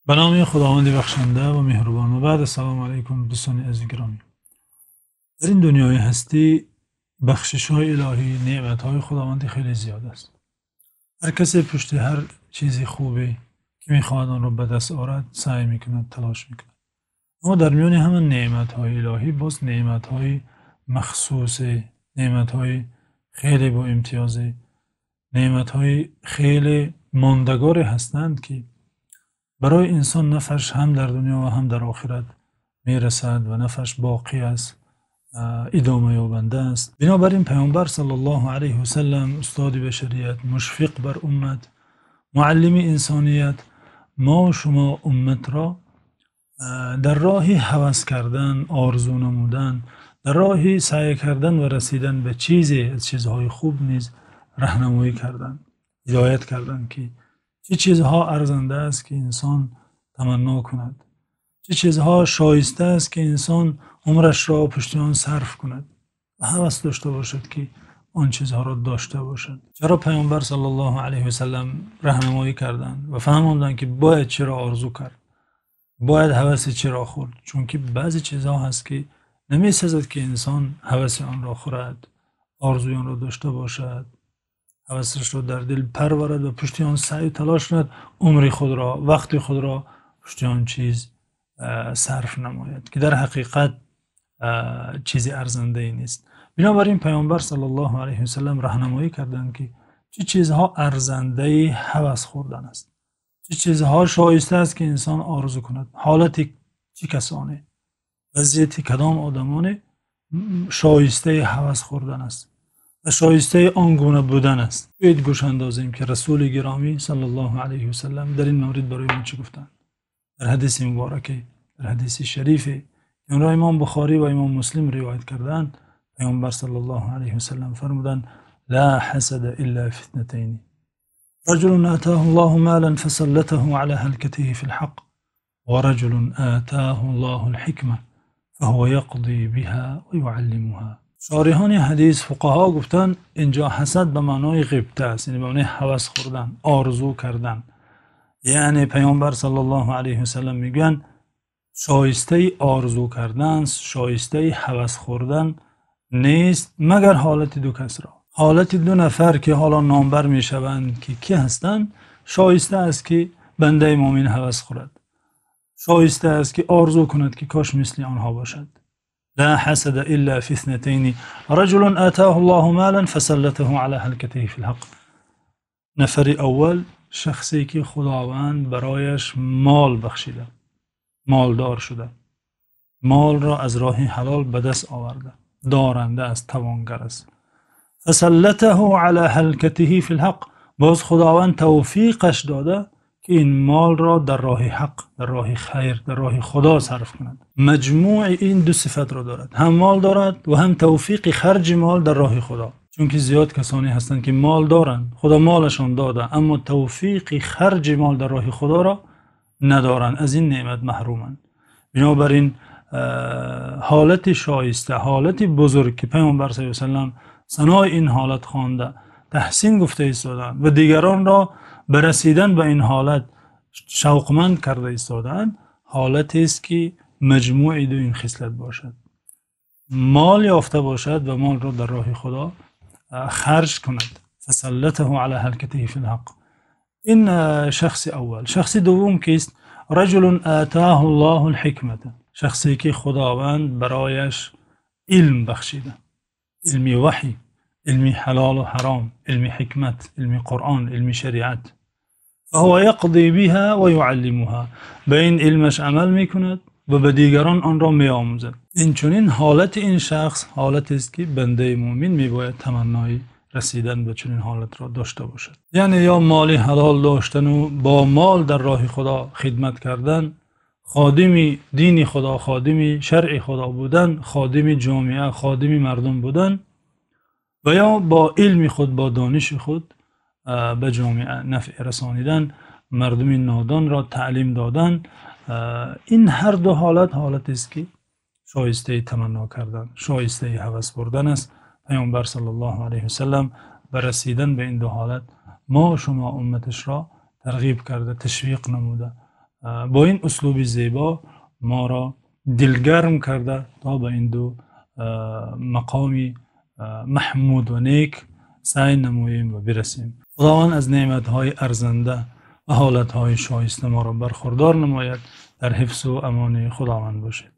به نام خداوند بخشنده و مهربان. و بعد سلام علیکم دوستان عزیز گرامی. در این دنیای هستی بخشش های الهی، نعمت های خداوند خیلی زیاد است. هر کسی پشت هر چیزی خوبی که میخواهد آن را به دست آورد سعی میکند، تلاش میکند. اما در میان همه نعمت های الهی باز نعمت های مخصوص، نعمت های خیلی با امتیاز، نعمت های خیلی ماندگار هستند که برای انسان نفعش هم در دنیا و هم در آخرت میرسد و نفعش باقی است، ادامه یابنده است. بنابراین پیامبر صلی الله علیه و سلم، استاد بشریت، مشفق بر امت، معلم انسانیت، ما و شما امت را در راه هوس کردن، آرزو نمودن، در راه سعی کردن و رسیدن به چیزی از چیزهای خوب نیز راهنمایی کردن، هدایت کردن که چه چیزها ارزنده است که انسان تمنا کند، چه چیزها شایسته است که انسان عمرش را پشت آن صرف کند و هوس داشته باشد که آن چیزها را داشته باشد. چرا پیامبر صلی الله علیه و سلم راهنمایی کردند و فهماندند که باید چرا آرزو کرد، باید هوس چرا خورد؟ چون که بعضی چیزها هست که نمی‌سازد که انسان هوس آن را خورد، آرزوی آن را داشته باشد، هوسش را در دل پرورد و پشت آن سعی و تلاش کند، عمر خود را، وقت خود را پشت آن چیز صرف نماید که در حقیقت چیزی ارزنده ای نیست. بنابراین پیامبر صلی الله علیه و سلم راهنمایی کردند که چه چیزها ارزنده هوس خوردن است، چه چیزها شایسته است که انسان آرزو کند، حالت چه کسانه، وضعیت کدام آدمانه شایسته هوس خوردن است و شایسته آنگونه بودن است. بیایید گوش اندازیم که رسول گرامی صلی الله علیه و سلم در این مورد برای ما چه گفتند. در حدیث مبارکه، در حدیث شریفه که اون را امام بخاری و امام مسلم روایت کردند، پیامبر صلی الله علیه و سلم فرمودند: لا حسد الا في اثنتين، رجل آتاه الله مالا فسلته على هلكته في الحق، ورجل آتاه الله الحكمة فهو يقضي بها ويعلمها. شارحان حدیث، فقها گفتن اینجا حسد به معنای غبطه است، یعنی به معنای هوس خوردن، آرزو کردن. یعنی پیامبر صلی الله علیه و سلم میگن شایسته آرزو کردن، شایسته هوس خوردن نیست مگر حالت دو کس را، حالت دو نفر که حالا نامبر میشوند که کی هستند، شایسته است که بنده مؤمن هوس خورد، شایسته است که آرزو کند که کاش مثل آنها باشد. لا حسد الا في اثنتين، رجل آتاه الله مالا فسلته على هلكته في الحق. نفر اول شخصی که خداوند برایش مال بخشیده، مالدار شده، مال را از راه حلال به دست آورده، دارنده است، توانگر است. فسلته على هلكته في الحق، باز خداوند توفیقش داده که این مال را در راه حق، در راه خیر، در راه خدا صرف کند. مجموع این دو صفت را دارد، هم مال دارد و هم توفیق خرج مال در راه خدا. چون که زیاد کسانی هستند که مال دارند، خدا مالشان داده، اما توفیق خرج مال در راه خدا را ندارند، از این نعمت محرومند. بنابراین حالت شایسته، حالت بزرگ که پیامبر صلی الله علیه و سلم ثنای این حالت خوانده، تحسین گفته ایستادند و دیگران را به رسیدن به این حالت شوقمند کرده ایستادند، حالتی است که مجموع دو این خصلت باشد، مال یافته باشد و مال را در راه خدا خرج کند. فسلته علی هلکته فی الحق. این شخص اول. شخص دوم کیست؟ رجل آتاه الله الحکمت، شخصی که خداوند برایش علم بخشیده، علم وحی، علم حلال و حرام، علم حکمت، علم قرآن، علم شریعت. فهو یقضی بها و یعلمها، به این علمش عمل میکند و به دیگران آن را میآموزد. این چنین حالت این شخص حالتی است که بنده مومن میباید تمنای رسیدن به چنین حالت را داشته باشد. یعنی یا مال حلال داشتن و با مال در راه خدا خدمت کردن، خادم دین خدا، خادم شرع خدا بودن، خادم جامعه، خادم مردم بودن، و یا با علم خود، با دانش خود به جامعه نفع رسانیدن، مردم نادان را تعلیم دادن. این هر دو حالت است که شایسته تمنا کردن، شایسته هوس بردن است. پیامبر صلی الله علیه و سلم به رسیدن به این دو حالت ما و شما امتش را ترغیب کرده، تشویق نموده، با این اسلوب زیبا ما را دلگرم کرده تا به این دو مقام محمود و نیک سعی نماییم و برسیم. خداوند از نعمت‌های ارزنده و حالت‌های شایسته ما را برخوردار نماید. در حفظ و امان خداوند باشید.